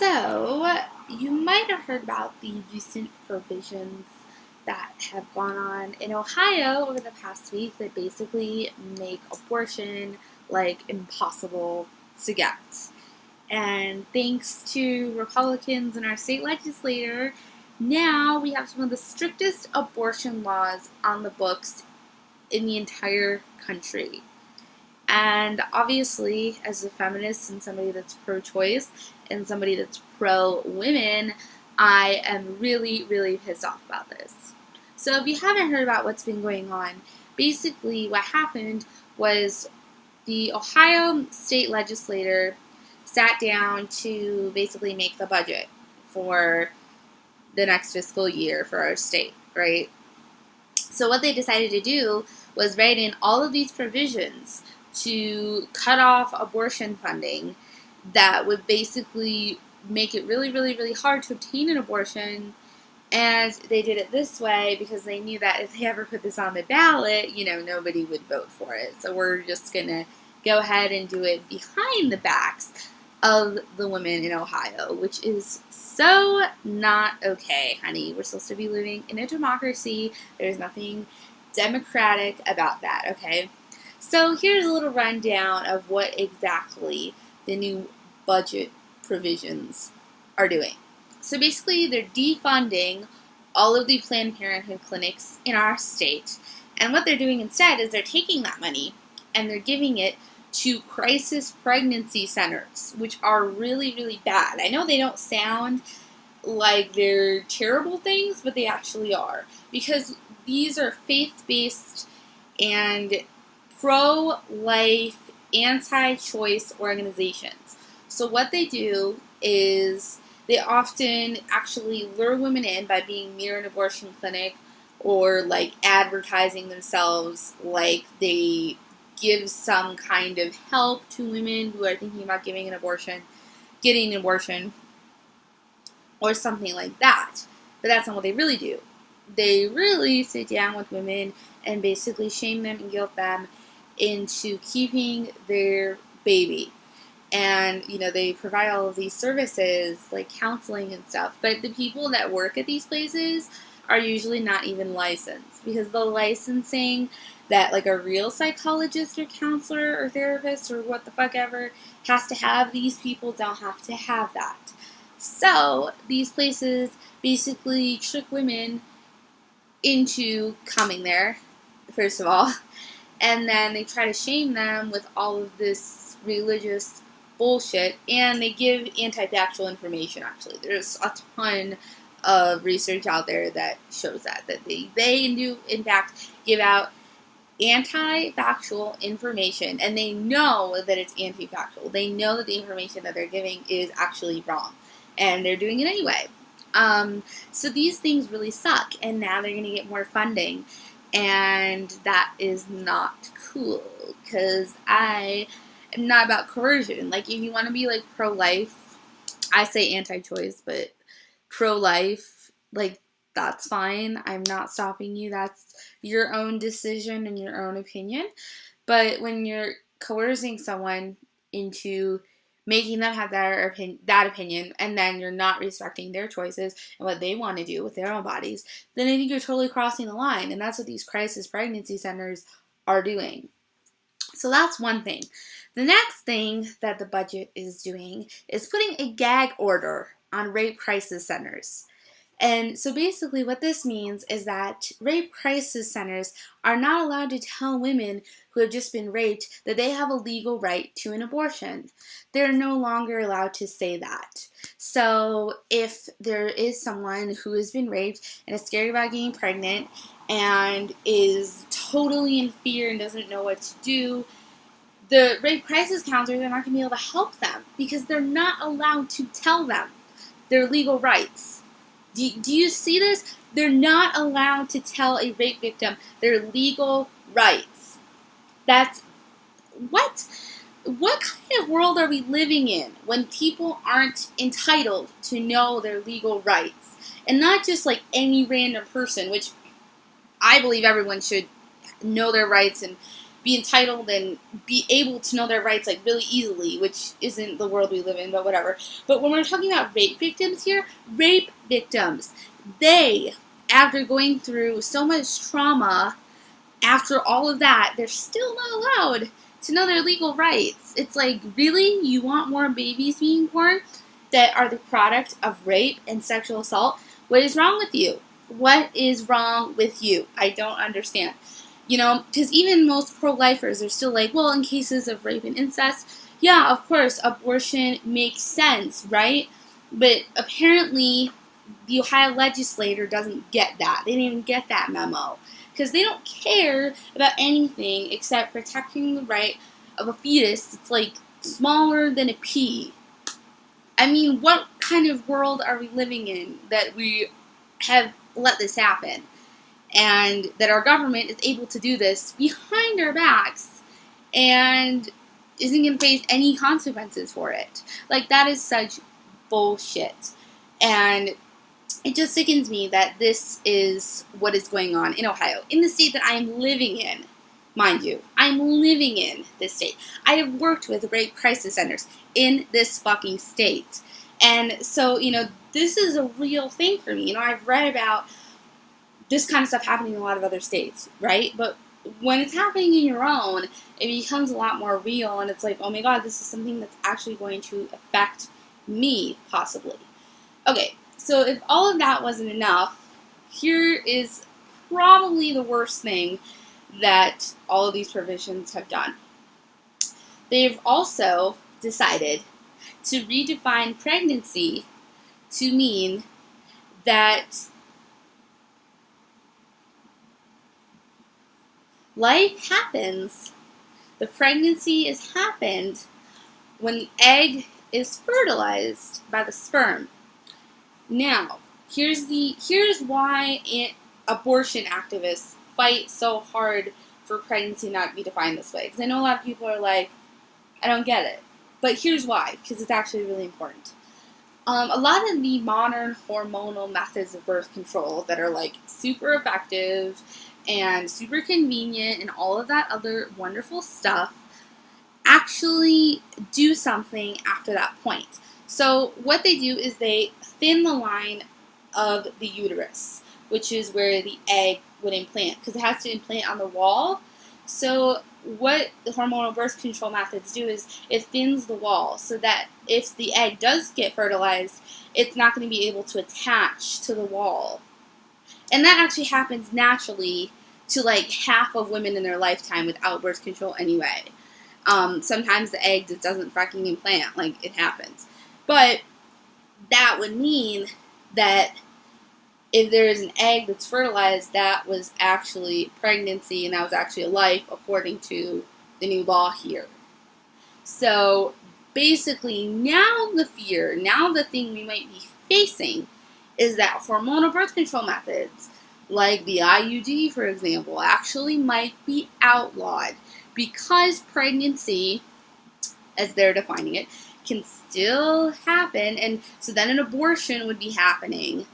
So, you might have heard about the recent provisions that have gone on in Ohio over the past week that basically make abortion like impossible to get. And thanks to Republicans in our state legislature, now we have some of the strictest abortion laws on the books in the entire country. And obviously, as a feminist and somebody that's pro-choice and somebody that's pro-women, I am really, really pissed off about this. So if you haven't heard about what's been going on, basically what happened was the Ohio state legislature sat down to basically make the budget for the next fiscal year for our state, right? So what they decided to do was write in all of these provisions to cut off abortion funding that would basically make it really, really, really hard to obtain an abortion. And they did it this way because they knew that if they ever put this on the ballot, nobody would vote for it. So we're just going to go ahead and do it behind the backs of the women in Ohio, which is so not okay, honey. We're supposed to be living in a democracy. There's nothing democratic about that, okay? So here's a little rundown of what exactly the new budget provisions are doing. So basically, they're defunding all of the Planned Parenthood clinics in our state. And what they're doing instead is they're taking that money and they're giving it to crisis pregnancy centers, which are really, really bad. I know they don't sound like they're terrible things, but they actually are. Because these are faith-based and pro-life, anti-choice organizations. So what they do is they often actually lure women in by being near an abortion clinic or like advertising themselves like they give some kind of help to women who are thinking about getting an abortion, or something like that. But that's not what they really do. They really sit down with women and basically shame them and guilt them into keeping their baby. And, they provide all of these services like counseling and stuff. But the people that work at these places are usually not even licensed, because the licensing that like a real psychologist or counselor or therapist or what the fuck ever has to have, these people don't have to have that. So these places basically trick women into coming there, first of all, and then they try to shame them with all of this religious bullshit, and they give anti-factual information. Actually, there's a ton of research out there that shows that they do in fact give out anti-factual information, and they know that it's anti-factual. They know that the information that they're giving is actually wrong, and they're doing it anyway. So these things really suck, and now they're going to get more funding, and that is not cool, because I am not about coercion. Like, if you want to be, like, pro-life, I say anti-choice, but pro-life, like, that's fine. I'm not stopping you. That's your own decision and your own opinion. But when you're coercing someone into making them have that opinion, and then you're not respecting their choices and what they want to do with their own bodies, then I think you're totally crossing the line. And that's what these crisis pregnancy centers are doing. So that's one thing. The next thing that the budget is doing is putting a gag order on rape crisis centers. And so basically what this means is that rape crisis centers are not allowed to tell women who have just been raped that they have a legal right to an abortion. They're no longer allowed to say that. So if there is someone who has been raped and is scared about getting pregnant and is totally in fear and doesn't know what to do, the rape crisis counselors are not going to be able to help them because they're not allowed to tell them their legal rights. Do you see this? They're not allowed to tell a rape victim their legal rights. That's what? What kind of world are we living in when people aren't entitled to know their legal rights? And not just like any random person, which I believe everyone should know their rights and be entitled and be able to know their rights like really easily, which isn't the world we live in, but whatever. But when we're talking about rape victims here, rape victims, they, after going through so much trauma, after all of that, they're still not allowed to know their legal rights. It's like, really? You want more babies being born that are the product of rape and sexual assault? What is wrong with you? What is wrong with you? I don't understand. You know, because even most pro-lifers are still like, well, in cases of rape and incest, yeah, of course, abortion makes sense, right? But apparently, the Ohio legislature doesn't get that. They didn't even get that memo. Because they don't care about anything except protecting the right of a fetus that's like smaller than a pea. I mean, what kind of world are we living in that we have let this happen? And that our government is able to do this behind our backs and isn't going to face any consequences for it. Like, that is such bullshit. And it just sickens me that this is what is going on in Ohio, in the state that I am living in. Mind you, I'm living in this state. I have worked with rape crisis centers in this fucking state. And so, you know, this is a real thing for me. You know, I've read about this kind of stuff happening in a lot of other states, right? But when it's happening in your own, it becomes a lot more real, and it's like, oh my god, this is something that's actually going to affect me, possibly. Okay, so if all of that wasn't enough, here is probably the worst thing that all of these provisions have done. They've also decided to redefine pregnancy to mean that life happens, the pregnancy is happened when the egg is fertilized by the sperm. Now, here's why abortion activists fight so hard for pregnancy not to be defined this way. Because I know a lot of people are like, I don't get it. But here's why, because it's actually really important. A lot of the modern hormonal methods of birth control that are like super effective and super convenient and all of that other wonderful stuff actually do something after that point. So what they do is they thin the line of the uterus, which is where the egg would implant, because it has to implant on the wall. So what the hormonal birth control methods do is it thins the wall so that if the egg does get fertilized, it's not going to be able to attach to the wall. And that actually happens naturally to like half of women in their lifetime without birth control anyway. Sometimes the egg just doesn't fucking implant, like it happens. But that would mean that if there is an egg that's fertilized, that was actually pregnancy and that was actually a life according to the new law here. So basically now the thing we might be facing is that hormonal birth control methods, like the IUD for example, actually might be outlawed because pregnancy, as they're defining it, can still happen, and so then an abortion would be happening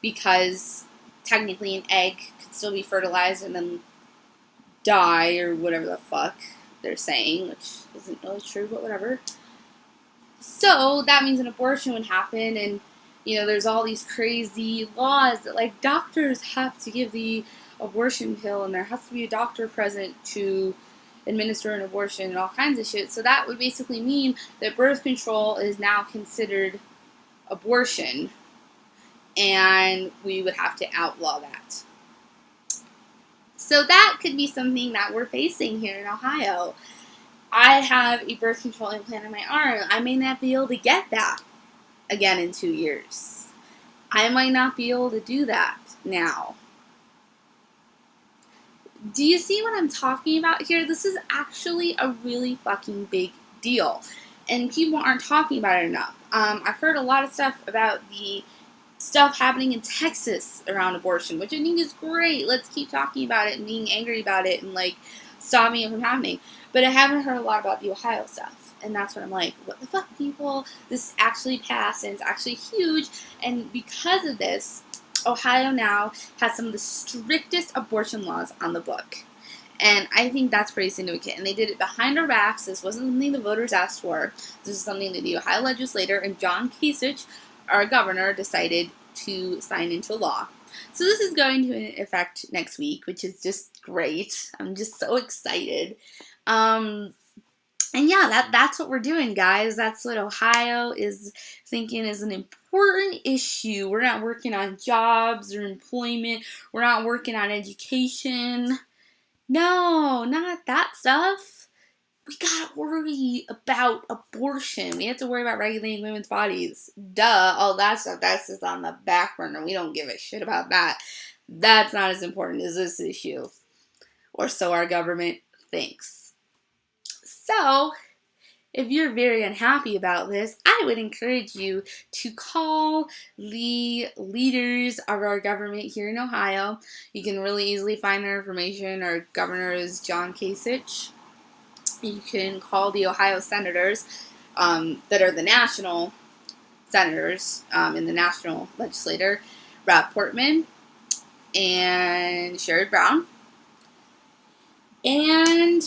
because technically an egg could still be fertilized and then die or whatever the fuck they're saying, which isn't really true, but whatever. So that means an abortion would happen, and you know, there's all these crazy laws that like doctors have to give the abortion pill and there has to be a doctor present to administer an abortion and all kinds of shit. So that would basically mean that birth control is now considered abortion, and we would have to outlaw that. So that could be something that we're facing here in Ohio. I have a birth control implant on my arm. I may not be able to get that again in 2 years. I might not be able to do that now. Do you see what I'm talking about here? This is actually a really fucking big deal, and people aren't talking about it enough. I've heard a lot of stuff about the stuff happening in Texas around abortion, which I think is great. Let's keep talking about it and being angry about it and like stopping it from happening. But I haven't heard a lot about the Ohio stuff, and that's what I'm like, what the fuck, people? This actually passed, and it's actually huge, and because of this, Ohio now has some of the strictest abortion laws on the book. And I think that's pretty significant. And they did it behind our backs. This wasn't something the voters asked for. This is something that the Ohio legislator and John Kasich, our governor, decided to sign into law. So this is going to effect next week, which is just great. I'm just so excited. And yeah, that's what we're doing, guys. That's what Ohio is thinking is an important issue. We're not working on jobs or employment. We're not working on education. No, not that stuff. We gotta worry about abortion. We have to worry about regulating women's bodies. Duh, all that stuff, that's just on the back burner. We don't give a shit about that. That's not as important as this issue. Or so our government thinks. So, if you're very unhappy about this, I would encourage you to call the leaders of our government here in Ohio. You can really easily find their information. Our governor is John Kasich. You can call the Ohio senators that are the national senators in the national legislature, Rob Portman and Sherrod Brown. And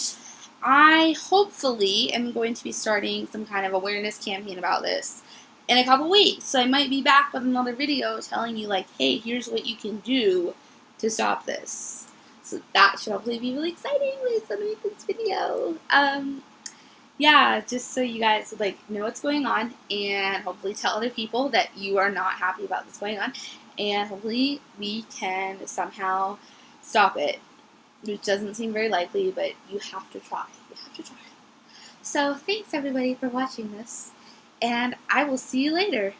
I hopefully am going to be starting some kind of awareness campaign about this in a couple weeks. So I might be back with another video telling you, like, hey, here's what you can do to stop this. So that should hopefully be really exciting when I make this video. Yeah, just so you guys know what's going on, and hopefully tell other people that you are not happy about this going on, and hopefully we can somehow stop it. Which doesn't seem very likely, but you have to try. You have to try. So thanks everybody for watching this, and I will see you later.